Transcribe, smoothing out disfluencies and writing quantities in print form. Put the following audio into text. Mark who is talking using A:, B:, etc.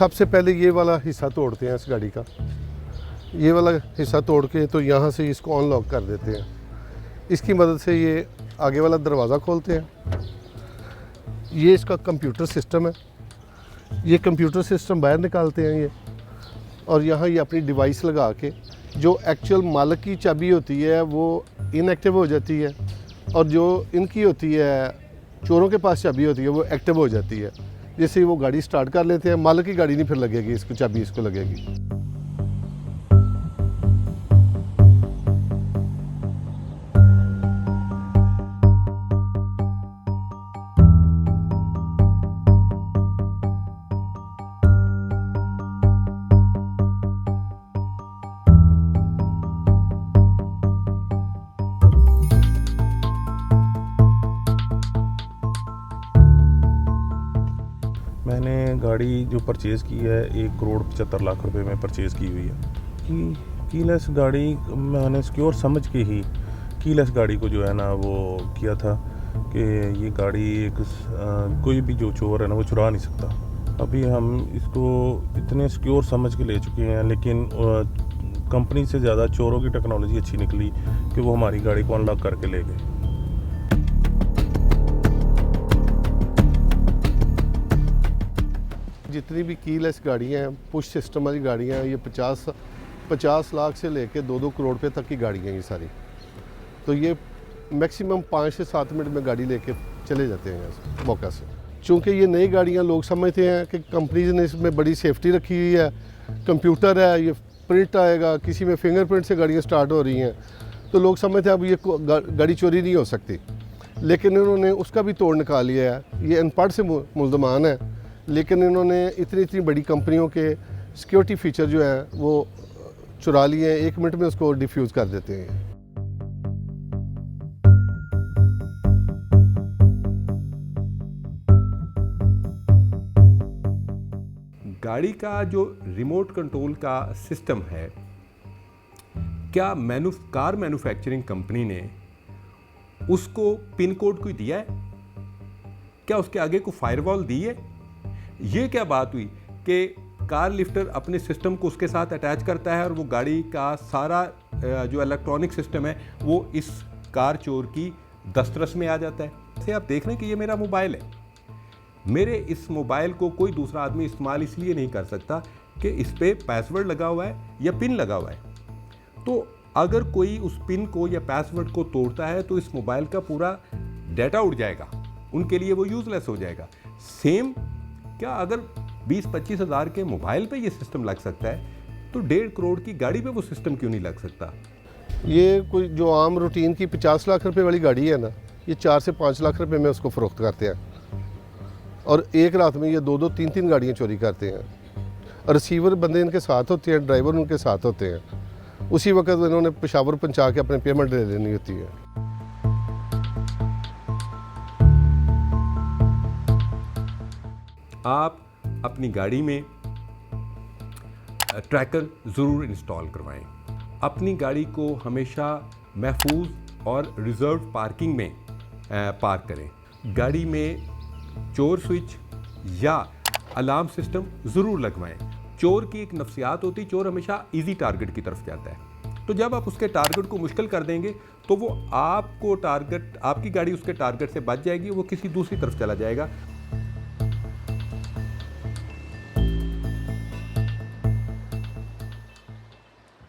A: सबसे पहले ये वाला हिस्सा तोड़ते हैं इस गाड़ी का, ये वाला हिस्सा तोड़ के तो यहाँ से इसको अनलॉक कर देते हैं। इसकी मदद से ये आगे वाला दरवाज़ा खोलते हैं। ये इसका कंप्यूटर सिस्टम है, ये कंप्यूटर सिस्टम बाहर निकालते हैं ये, और यहाँ ये अपनी डिवाइस लगा के जो एक्चुअल मालिक की चाबी होती है वो इनएक्टिव हो जाती है, और जो इनकी होती है चोरों के पास चाबी होती है वो एक्टिव हो जाती है। जैसे वो गाड़ी स्टार्ट कर लेते हैं, मालिक की गाड़ी नहीं फिर लगेगी, इसको चाबी इसको लगेगी।
B: मैंने गाड़ी जो परचेज़ की है 1,75,00,000 रुपए में परचेज़ की हुई है। कीलेस गाड़ी मैंने सिक्योर समझ के ही कीलेस गाड़ी को जो है ना वो किया था कि ये गाड़ी कोई भी जो चोर है ना वो चुरा नहीं सकता। अभी हम इसको इतने सिक्योर समझ के ले चुके हैं, लेकिन कंपनी से ज़्यादा चोरों की टेक्नोलॉजी अच्छी निकली कि वो हमारी गाड़ी को अनलॉक करके ले गए।
A: जितनी भी कीलेस गाड़ियाँ हैं, पुश सिस्टम वाली गाड़ियाँ हैं, ये 50 लाख से लेके 2-2 करोड़ रुपए तक की गाड़ियाँ हैं ये सारी। तो ये मैक्सिमम 5 से 7 मिनट में गाड़ी लेके चले जाते हैं यहाँ मौका से। चूँकि ये नई गाड़ियाँ लोग समझते हैं कि कंपनीज ने इसमें बड़ी सेफ्टी रखी हुई है, कंप्यूटर है, ये प्रिंट आएगा, किसी में फिंगरप्रिंट से गाड़ियाँ स्टार्ट हो रही हैं, तो लोग समझते हैं अब ये गाड़ी चोरी नहीं हो सकती। लेकिन इन्होंने उसका भी तोड़ निकाल लिया है। ये अनपढ़ से मुल्ज़मान है, लेकिन इन्होंने इतनी बड़ी कंपनियों के सिक्योरिटी फीचर जो है वो चुरा लिए हैं, 1 मिनट में उसको डिफ्यूज़ कर देते हैं।
C: गाड़ी का जो रिमोट कंट्रोल का सिस्टम है, क्या कार मैन्युफैक्चरिंग कंपनी ने उसको पिन कोड कोई दिया है? क्या उसके आगे को फायरवॉल दी है? ये क्या बात हुई कि कार लिफ्टर अपने सिस्टम को उसके साथ अटैच करता है और वो गाड़ी का सारा जो इलेक्ट्रॉनिक सिस्टम है वो इस कार चोर की दस्तरस में आ जाता है। जैसे आप देख रहे हैं कि ये मेरा मोबाइल है, मेरे इस मोबाइल को कोई दूसरा आदमी इस्तेमाल इसलिए नहीं कर सकता कि इस पर पासवर्ड लगा हुआ है या पिन लगा हुआ है। तो अगर कोई उस पिन को या पासवर्ड को तोड़ता है तो इस मोबाइल का पूरा डाटा उड़ जाएगा, उनके लिए वो यूज़लेस हो जाएगा। सेम क्या अगर 20-25 हज़ार के मोबाइल पे ये सिस्टम लग सकता है तो 1.5 करोड़ की गाड़ी पे वो सिस्टम क्यों नहीं लग सकता?
A: ये कोई जो आम रूटीन की 50 लाख रुपए वाली गाड़ी है ना, ये 4 से 5 लाख रुपए में उसको फ़रोख्त करते हैं, और एक रात में ये 2-2, 3-3 गाड़ियाँ चोरी करते हैं। रिसीवर बंदे इनके साथ होते हैं, ड्राइवर उनके साथ होते हैं। उसी वक्त इन्होंने पेशावर पहुँचा के अपने पेमेंट ले लेनी होती है।
C: आप अपनी गाड़ी में ट्रैकर ज़रूर इंस्टॉल करवाएं। अपनी गाड़ी को हमेशा महफूज और रिज़र्व पार्किंग में पार्क करें। गाड़ी में चोर स्विच या अलार्म सिस्टम ज़रूर लगवाएं। चोर की एक नफ्सियात होती, चोर हमेशा इजी टारगेट की तरफ जाता है। तो जब आप उसके टारगेट को मुश्किल कर देंगे तो वो आपकी गाड़ी उसके टारगेट से बच जाएगी, वो किसी दूसरी तरफ चला जाएगा।